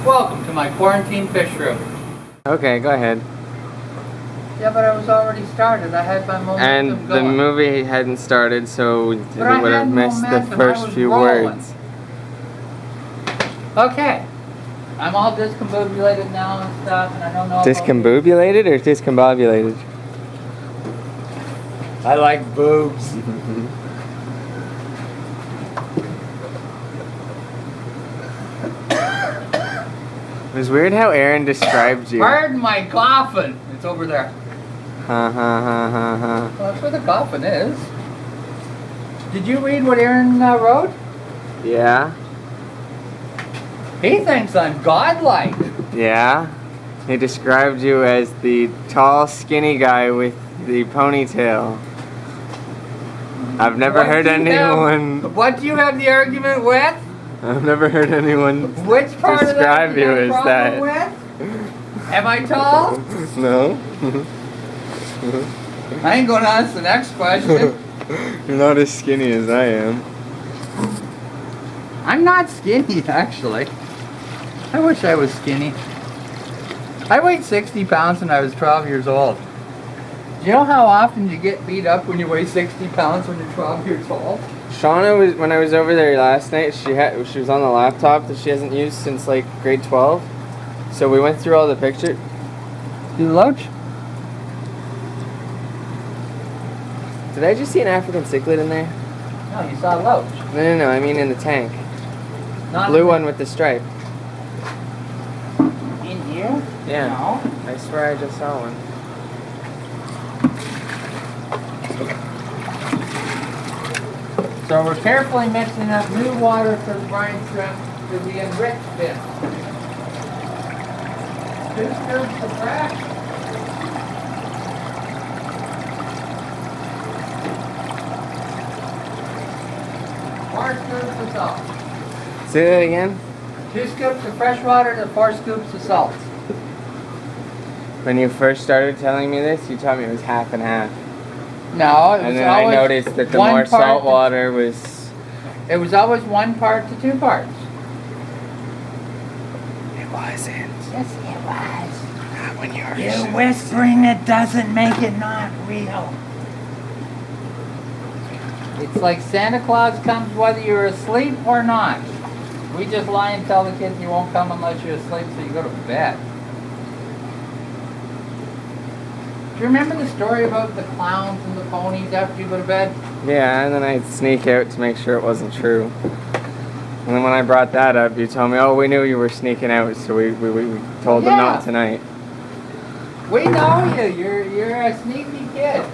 Welcome to my quarantine fish room. Okay, go ahead. Yeah, but I was already started. I had my momentum And going. the movie hadn't started, so we But would have missed the first few words. Okay. I'm all discombobulated now and stuff, and I don't know. Discombobulated or discombobulated? I like boobs. It was weird how Aaron described you. Pardon my coffin. It's over there. Ha ha ha ha ha. Well, that's where the coffin is. Did you read what Aaron wrote? Yeah? He thinks I'm godlike. Yeah? He described you as the tall, skinny guy with the ponytail. I've never heard anyone... What do you have the argument with? I've never heard anyone Which part describe of that you as that. With? Am I tall? No. I ain't gonna ask the next question. You're not as skinny as I am. I'm not skinny, actually. I wish I was skinny. I weighed 60 pounds when I was 12 years old. Do you know how often you get beat up when you weigh 60 pounds when you're 12 years old? Shauna when I was over there last night, she was on the laptop that she hasn't used since like grade 12. So we went through all the pictures. You loach? Did I just see an African cichlid in there? No, you saw a loach. No, I mean in the tank. Not Blue one with the stripe. in here? Yeah. No. I swear I just saw one. So we're carefully mixing up new water for the brine shrimp to the enriched bit. 2 scoops of fresh. Four scoops of salt. Say that again? 2 scoops of fresh water to 4 scoops of salt. When you first started telling me this, you told me it was half and half. No, it was And then always I noticed that the one more part salt to- water was... It was always 1 part to 2 parts. It wasn't. Yes, it was. Not when you're... You whispering it doesn't make it not real. It's like Santa Claus comes whether you're asleep or not. We just lie and tell the kids you won't come unless you're asleep, so you go to bed. Do you remember the story about the clowns and the ponies after you go to bed? Yeah, and then I'd sneak out to make sure it wasn't true. And then when I brought that up, you told me, oh, we knew you were sneaking out, so we told them not tonight. We know you. You're a sneaky kid.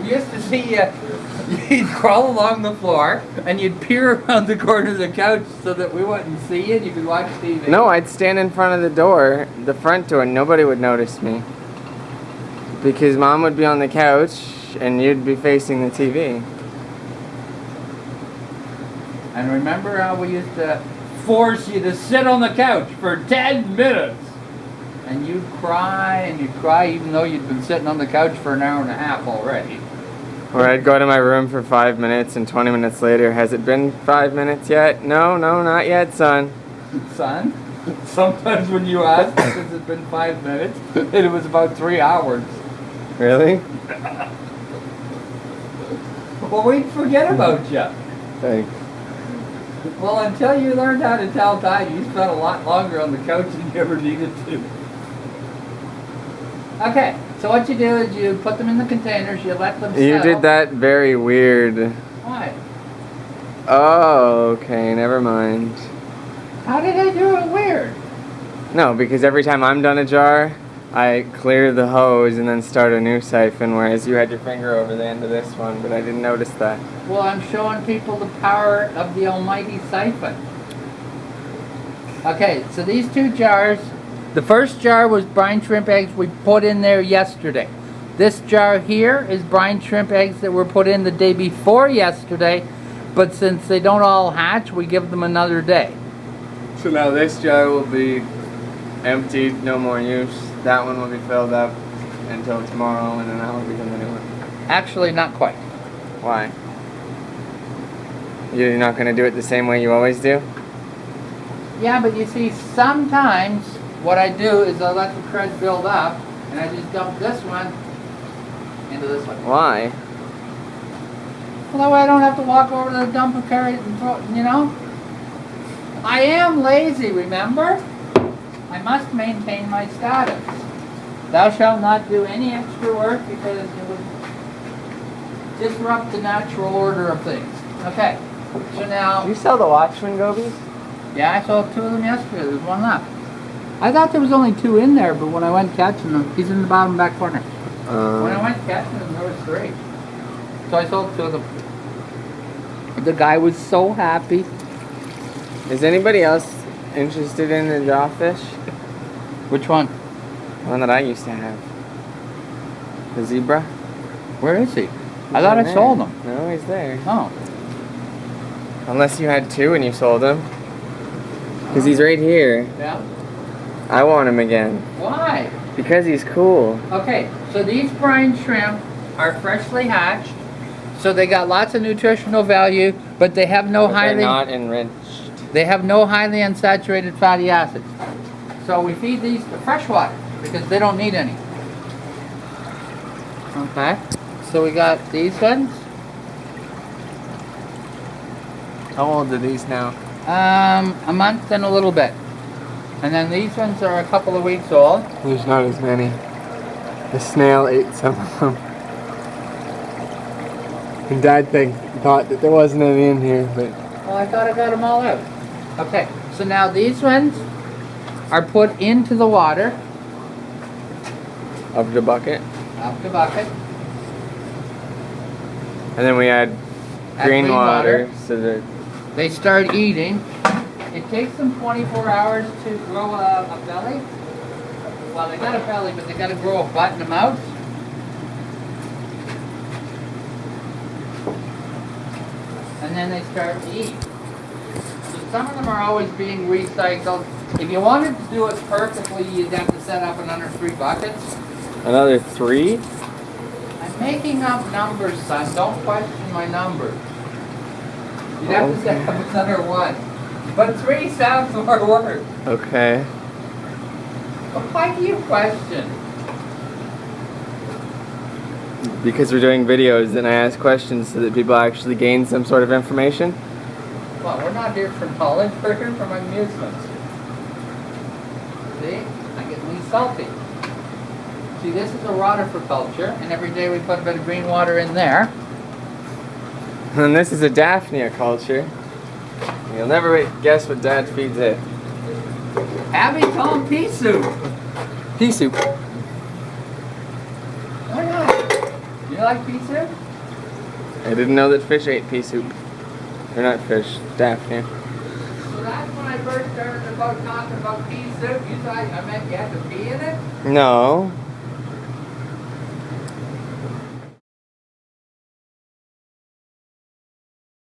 We used to see you. You'd crawl along the floor, and you'd peer around the corner of the couch so that we wouldn't see you, and you could watch TV. No, I'd stand in front of the door, the front door, and nobody would notice me. Because Mom would be on the couch, and you'd be facing the TV. And remember how we used to force you to sit on the couch for 10 minutes? And you'd cry even though you'd been sitting on the couch for an hour and a half already. Or I'd go to my room for 5 minutes, and 20 minutes later, has it been 5 minutes yet? No, not yet, son. Son, sometimes when you ask has it been 5 minutes, it was about 3 hours. Really? Well, we'd forget about you. Thanks. Well, until you learned how to tell time, you spent a lot longer on the couch than you ever needed to. Okay, so what you do is you put them in the containers, you let them settle. You did that very weird. Why? Oh, okay, never mind. How did I do it weird? No, because every time I'm done a jar, I clear the hose and then start a new siphon, whereas you had your finger over the end of this one, but I didn't notice that. Well, I'm showing people the power of the almighty siphon. Okay, so these 2 jars, the first jar was brine shrimp eggs we put in there yesterday. This jar here is brine shrimp eggs that were put in the day before yesterday, but since they don't all hatch, we give them another day. So now this jar will be emptied, no more use. That one will be filled up until tomorrow, and then that will become the new one. Actually, not quite. Why? You're not going to do it the same way you always do? Yeah, but you see, sometimes what I do is I let the crud build up, and I just dump this one into this one. Why? Well, that way I don't have to walk over to the dump and carry it and throw it, you know? I am lazy, remember? I must maintain my status. Thou shalt not do any extra work because it would disrupt the natural order of things. Okay, so now... Do you sell the Watchman gobies? Yeah, I sold 2 of them yesterday. There's one left. I thought there was only 2 in there, but when I went catching them, he's in the bottom back corner. When I went catching them, there was 3. So I sold 2 of them. The guy was so happy. Is anybody else interested in the jawfish? Which one? The one that I used to have. The zebra? Where is he? I thought I sold him. No, he's there. Oh. Unless you had 2 and you sold him. Because he's right here. Yeah? I want him again. Why? Because he's cool. Okay, so these brine shrimp are freshly hatched. So they got lots of nutritional value, but they have no They're not enriched. They have no highly unsaturated fatty acids. So we feed these to fresh water because they don't need any. Okay. So we got these ones. How old are these now? A month and a little bit. And then these ones are a couple of weeks old. There's not as many. The snail ate some of them. And Dad thought that there wasn't any in here, but... Well, I thought I got them all out. Okay, so now these ones are put into the water. Of the bucket. Up the bucket. And then we add green water so that... They start eating. It takes them 24 hours to grow a belly. Well, they got a belly, but they got to grow a butt and a mouth. And then they start to eat. So some of them are always being recycled. If you wanted to do it perfectly, you'd have to set up another 3 buckets. Another 3? I'm making up numbers, son. Don't question my numbers. You'd have to set up another 1. But 3 sounds more work. Okay. But why do you question? Because we're doing videos and I ask questions so that people actually gain some sort of information. Well, we're not here for knowledge, we're here for amusement. See? I'm getting really salty. See, this is a rotter for culture, and every day we put a bit of green water in there. And this is a Daphnia culture. You'll never guess what Dad feeds it. Abby, call him pea soup. Pea soup. Why not? You like pea soup? I didn't know that fish ate pea soup. They're not fish, Daphnia. So that's when I first started about talking about pea soup. You thought I meant you had to pee in it? No.